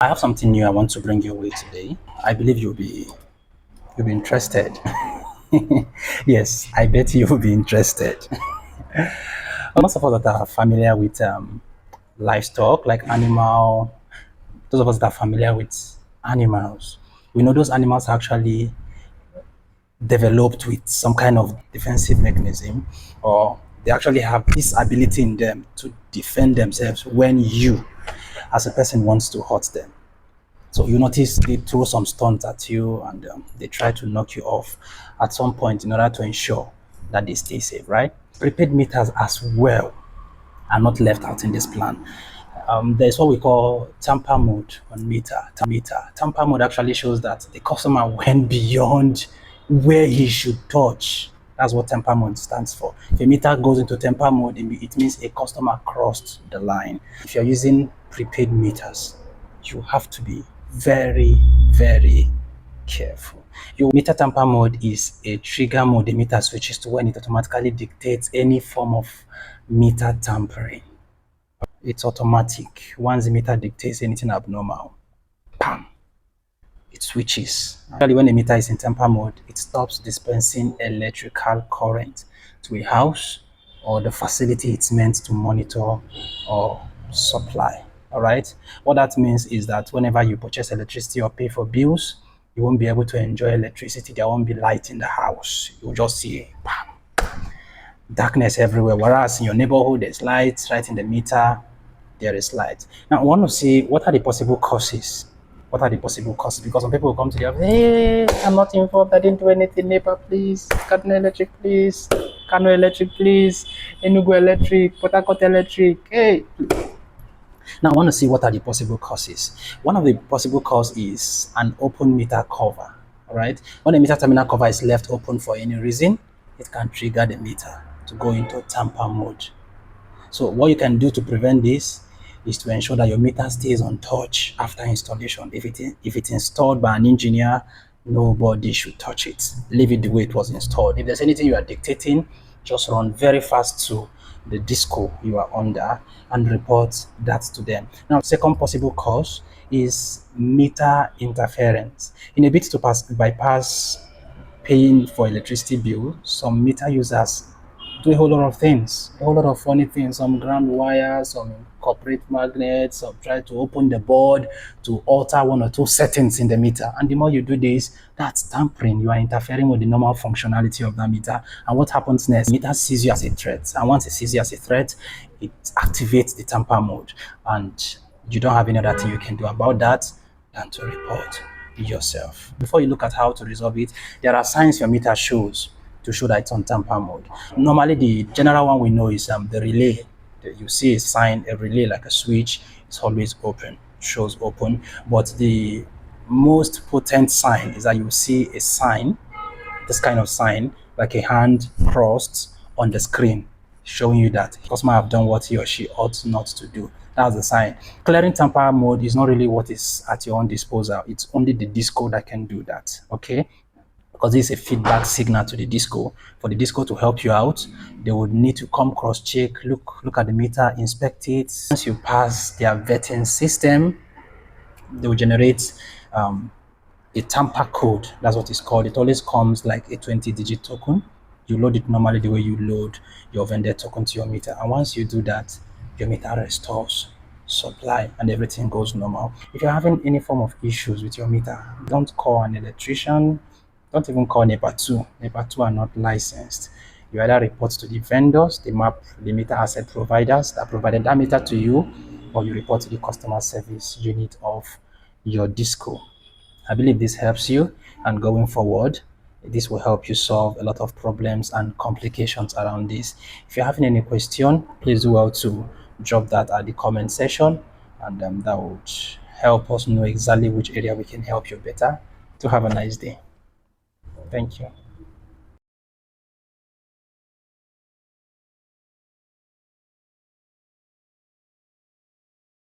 I have something new I want to bring your way today. I believe you'll be interested. Yes, I bet you'll be interested. Most of us that are familiar with livestock, like animal, those of us that are familiar with animals, we know those animals are actually developed with some kind of defensive mechanism, or they actually have this ability in them to defend themselves when you, as a person, wants to hurt them. So you notice they throw some stunts at you, and they try to knock you off at some point in order to ensure that they stay safe, right? Prepaid meters as well are not left out in this plan. There's what we call tamper mode on meter. Tamper mode actually shows that the customer went beyond where he should touch. That's what tamper mode stands for. If a meter goes into tamper mode, it means a customer crossed the line. If you're using prepaid meters, you have to be very, very careful. Your meter tamper mode is a trigger mode the meter switches to when it automatically dictates any form of meter tampering. It's automatic. Once the meter dictates anything abnormal, bam, it switches. Actually, when the meter is in tamper mode, it stops dispensing electrical current to a house or the facility it's meant to monitor or supply. All right. What that means is that whenever you purchase electricity or pay for bills, you won't be able to enjoy electricity. There won't be light in the house. You'll just see bam, darkness everywhere. Whereas in your neighborhood, there's light. Right in the meter, there is light. Now, I want to see what are the possible causes. What are the possible causes? Because some people will come to the office, hey, I'm not involved. I didn't do anything. NEPA, please. Kaduna Electric, please. Kano Electric, please. Enugu Electric. Port Harcourt Electric. Hey. Now, I want to see what are the possible causes. One of the possible causes is an open meter cover. All right. When the meter terminal cover is left open for any reason, it can trigger the meter to go into tamper mode. So what you can do to prevent this is to ensure that your meter stays untouched after installation. If it's installed by an engineer, nobody should touch it. Leave it the way it was installed. If there's anything you are dictating, just run very fast to the disco you are under and report that to them. Now, second possible cause is meter interference. In a bid to bypass paying for electricity bill, some meter users do a whole lot of things, a whole lot of funny things. Some ground wires, some incorporate magnets, some try to open the board to alter one or two settings in the meter. And the more you do this, that's tampering. You are interfering with the normal functionality of that meter. And what happens next? The meter sees you as a threat. And once it sees you as a threat, it activates the tamper mode. And you don't have any other thing you can do about that than to report yourself. Before you look at how to resolve it, there are signs your meter shows to show that it's on tamper mode. Normally, the general one we know is the relay. You see a sign, a relay like a switch, it's always open, shows open. But the most potent sign is that you see a sign, this kind of sign, like a hand crossed on the screen, showing you that the customer have done what he or she ought not to do. That's the sign. Clearing tamper mode is not really what is at your own disposal. It's only the disco that can do that. Okay. Because this is a feedback signal to the disco. For the disco to help you out, they would need to come cross-check, look at the meter, inspect it. Once you pass their vetting system, they will generate a tamper code. That's what it's called. It always comes like a 20-digit token. You load it normally the way you load your vendor token to your meter. And once you do that, your meter restores supply and everything goes normal. If you're having any form of issues with your meter, don't call an electrician. Don't even call NEPA 2. NEPA 2 are not licensed. You either report to the vendors, the meter asset providers that provided that meter to you, or you report to the customer service unit of your disco. I believe this helps you, and going forward, this will help you solve a lot of problems and complications around this. If you're having any question, please do well to drop that at the comment section, and that would help us know exactly which area we can help you better. To have a nice day. Thank you.